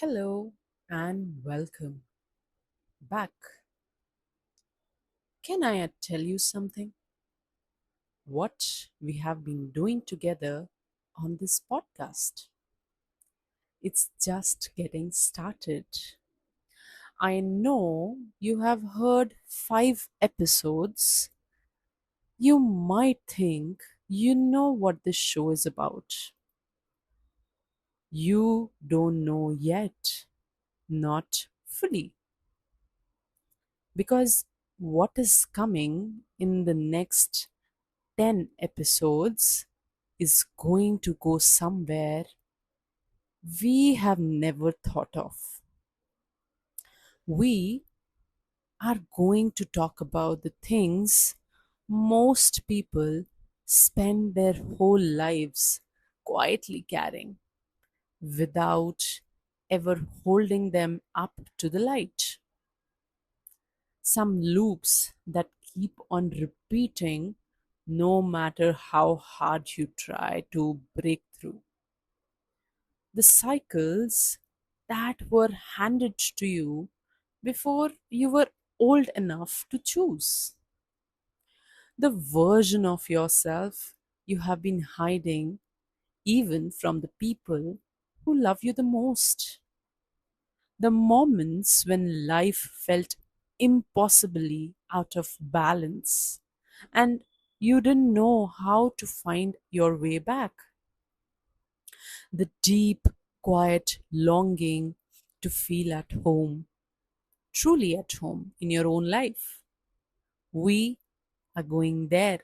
Hello and welcome back. Can I tell you something? What we have been doing together on this podcast? It's just getting started. I know you have heard 5 episodes. You might think you know what this show is about. You don't know yet, not fully. Because what is coming in the next 10 episodes is going to go somewhere we have never thought of. We are going to talk about the things most people spend their whole lives quietly carrying without ever holding them up to the light. Some loops that keep on repeating no matter how hard you try to break through. The cycles that were handed to you before you were old enough to choose. The version of yourself you have been hiding even from the people who love you the most. The moments when life felt impossibly out of balance and you didn't know how to find your way back. The deep, quiet longing to feel at home, truly at home in your own life. We are going there,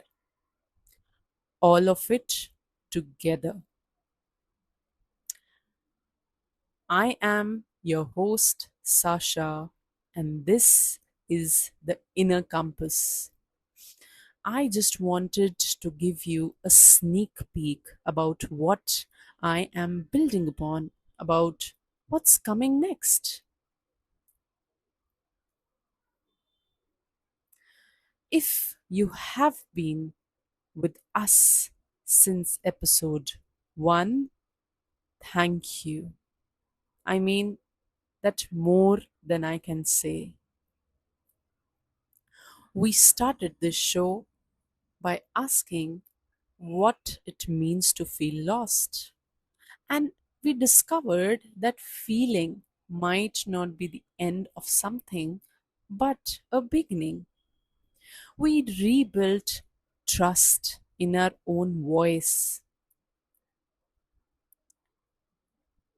all of it together. I am your host, Sasha, and this is the Inner Compass. I just wanted to give you a sneak peek about what I am building upon, about what's coming next. If you have been with us since episode 1, thank you. I mean, that more than I can say. We started this show by asking what it means to feel lost. And we discovered that feeling might not be the end of something, but a beginning. We rebuilt trust in our own voice.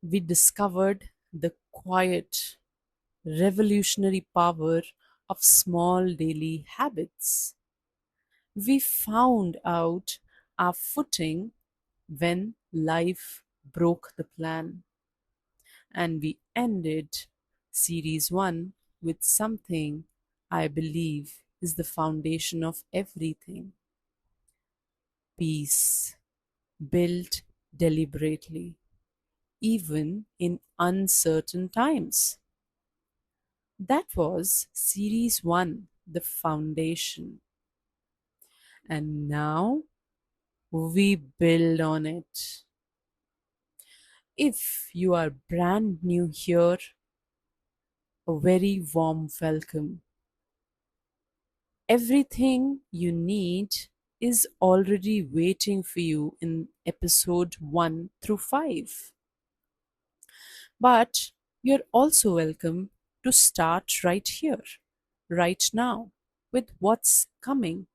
We discovered the quiet, revolutionary power of small daily habits. We found out our footing when life broke the plan, and we ended series 1 with something I believe is the foundation of everything: peace, built deliberately, even in uncertain times. That was series 1, the foundation. And now we build on it. If you are brand new here, a very warm welcome. Everything you need is already waiting for you in episode 1 through 5. But you're also welcome to start right here, right now, with what's coming.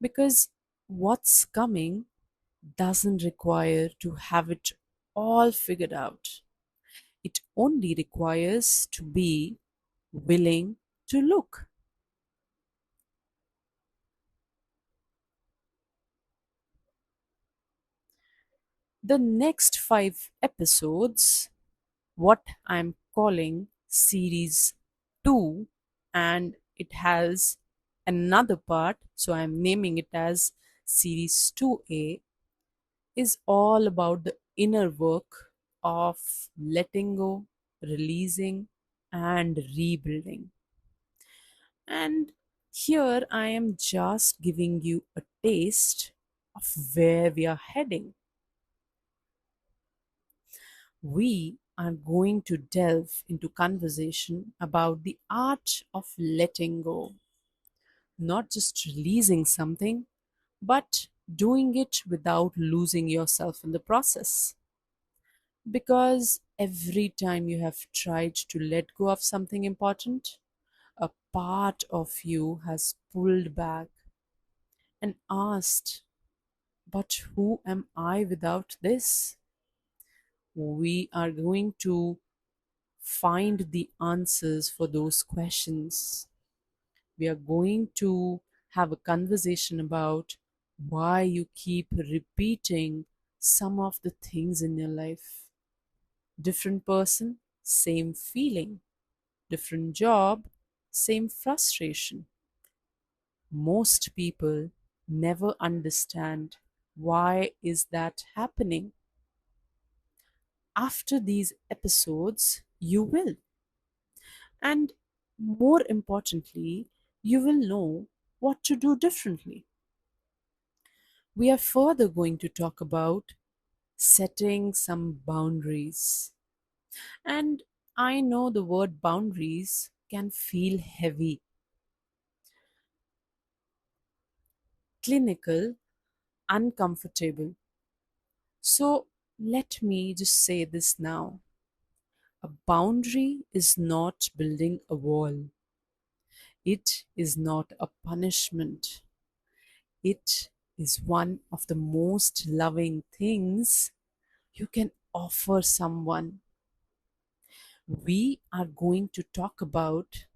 Because what's coming doesn't require to have it all figured out. It only requires to be willing to look. The next 5 episodes, what I'm calling series 2, and it has another part, so I'm naming it as series 2A, is all about the inner work of letting go, releasing, and rebuilding. And here I am just giving you a taste of where we are heading. We are going to delve into conversation about the art of letting go, not just releasing something, but doing it without losing yourself in the process. Because every time you have tried to let go of something important, a part of you has pulled back and asked, but who am I without this? We are going to find the answers for those questions. We are going to have a conversation about why you keep repeating some of the things in your life. Different person, same feeling. Different job, same frustration. Most people never understand why is that happening. After these episodes, you will. And more importantly, you will know what to do differently. We are further going to talk about setting some boundaries. And I know the word boundaries can feel heavy, clinical, uncomfortable. So let me just say this now. A boundary is not building a wall. It is not a punishment. It is one of the most loving things you can offer someone. We are going to talk about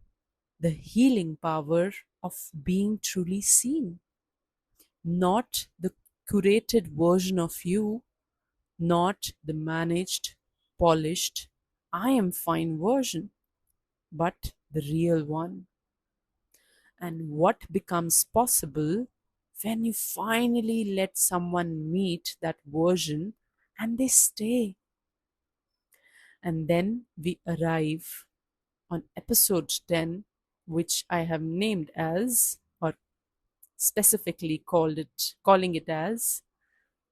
the healing power of being truly seen, not the curated version of you, not the managed, polished, I am fine version, but the real one. And what becomes possible when you finally let someone meet that version and they stay. And then we arrive on episode 10, which I have named as, or specifically calling it as,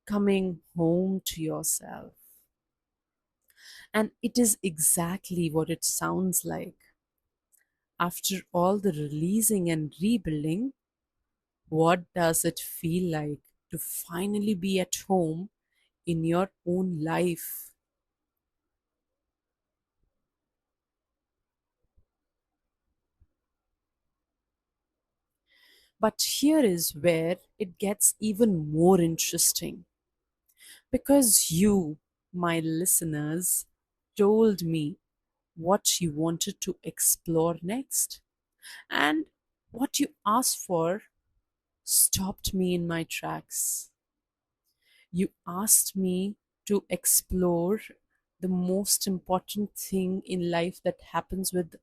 coming home to yourself. And it is exactly what it sounds like. After all the releasing and rebuilding, what does it feel like to finally be at home in your own life? But here is where it gets even more interesting. Because you, my listeners, told me what you wanted to explore next. And what you asked for stopped me in my tracks. You asked me to explore the most important thing in life that happens with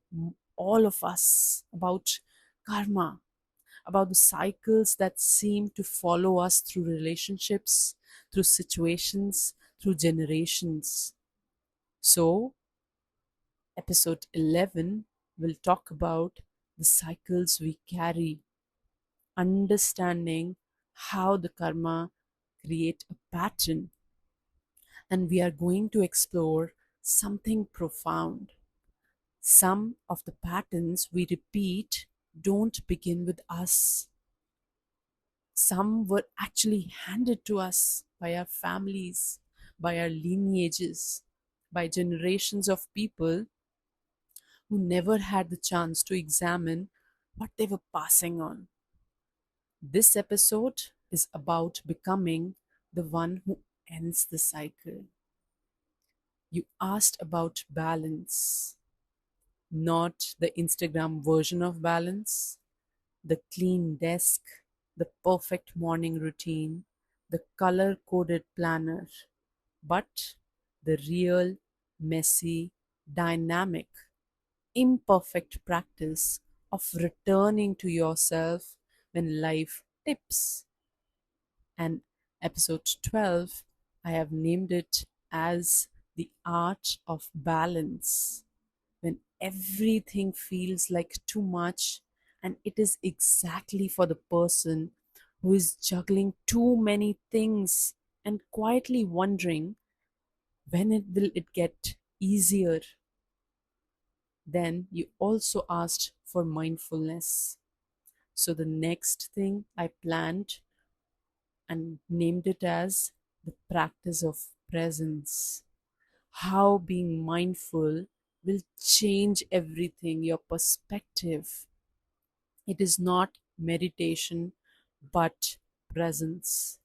all of us, about karma, about the cycles that seem to follow us through relationships, through situations, through generations. So, episode 11 will talk about the cycles we carry, understanding how the karma create a pattern, and we are going to explore something profound. Some of the patterns we repeat don't begin with us. Some were actually handed to us by our families, by our lineages, by generations of people who never had the chance to examine what they were passing on. This episode is about becoming the one who ends the cycle. You asked about balance, not the Instagram version of balance, the clean desk, the perfect morning routine, the color coded planner, but the real, messy, dynamic, imperfect practice of returning to yourself when life tips. And episode 12, I have named it as the art of balance. When everything feels like too much, and it is exactly for the person who is juggling too many things and quietly wondering when it will it get easier. Then you also asked for mindfulness. So the next thing I planned and named it as the practice of presence. How being mindful will change everything, your perspective. It is not meditation, but presence.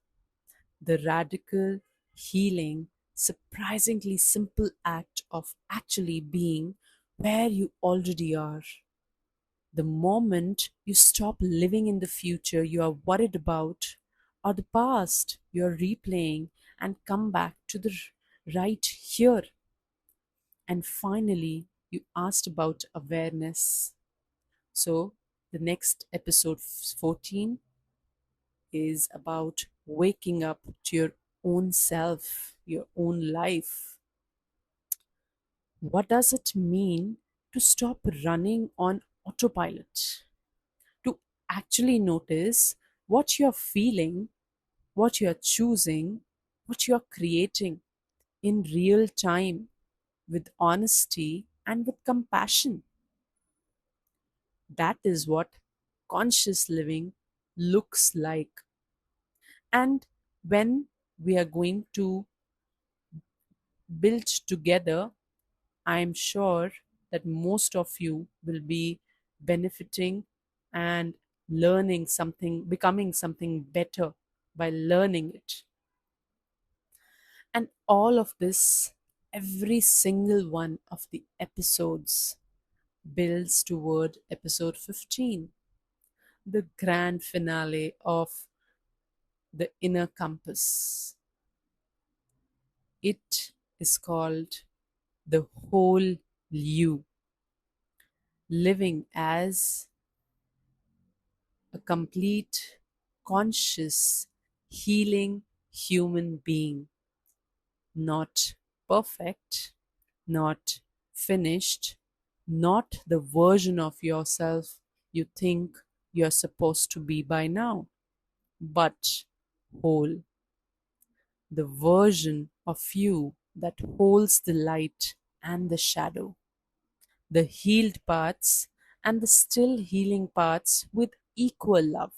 The radical, healing, surprisingly simple act of actually being where you already are. The moment you stop living in the future you are worried about, or the past you're replaying, and come back to the right here. And finally, you asked about awareness. So, the next episode 14 is about waking up to your own self, your own life. What does it mean to stop running on autopilot? To actually notice what you're feeling, what you're choosing, what you're creating in real time with honesty and with compassion. That is what conscious living looks like. And when we are going to build together, I'm sure that most of you will be benefiting and learning something, becoming something better by learning it. And all of this, every single one of the episodes builds toward episode 15, the grand finale of the inner compass. It is called the whole you, living as a complete, conscious, healing human being, not perfect, not finished, not the version of yourself you think you're supposed to be by now, but whole, the version of you that holds the light and the shadow, the healed parts and the still healing parts with equal love,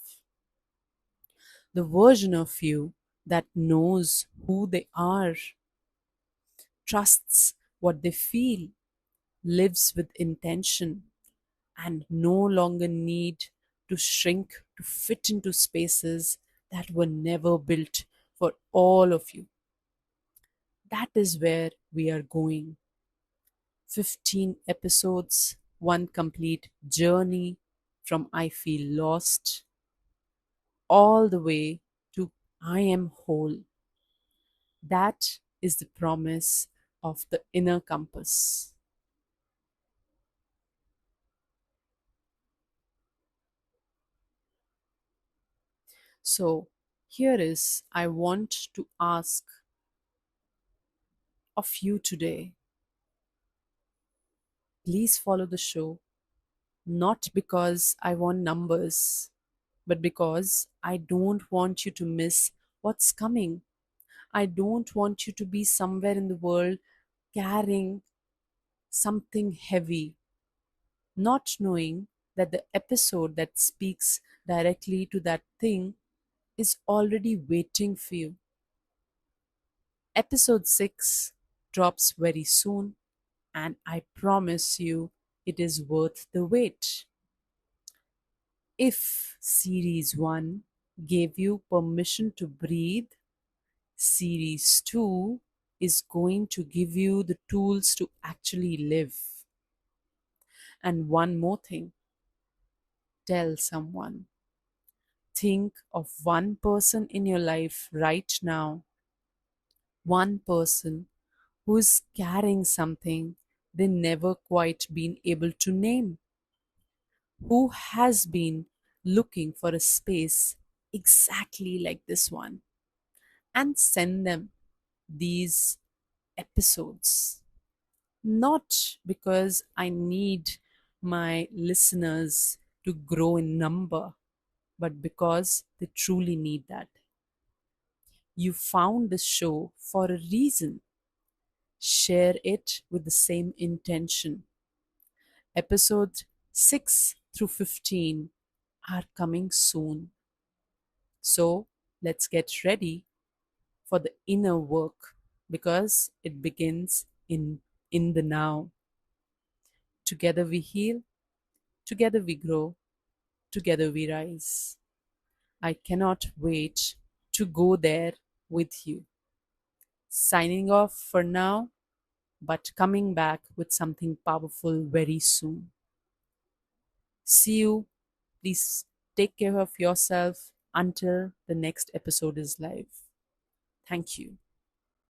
the version of you that knows who they are, trusts what they feel, lives with intention, and no longer need to shrink to fit into spaces that were never built for all of you. That is where we are going. 15 episodes, one complete journey from I feel lost all the way to I am whole. That is the promise of the inner compass. So, here is I want to ask of you today. Please follow the show, not because I want numbers, but because I don't want you to miss what's coming. I don't want you to be somewhere in the world carrying something heavy, not knowing that the episode that speaks directly to that thing is already waiting for you. Episode 6 drops very soon, and I promise you it is worth the wait. If Series 1 gave you permission to breathe, Series 2 is going to give you the tools to actually live. And one more thing, tell someone. Think of one person in your life right now, one person who is carrying something they never quite been able to name, who has been looking for a space exactly like this one, and send them these episodes. Not because I need my listeners to grow in number, but because they truly need that. You found this show for a reason. Share it with the same intention. Episode 6 through 15 are coming soon. So let's get ready for the inner work because it begins in the now. Together we heal, together we grow, together we rise. I cannot wait to go there with you. Signing off for now, but coming back with something powerful very soon. See you. Please take care of yourself until the next episode is live. Thank you.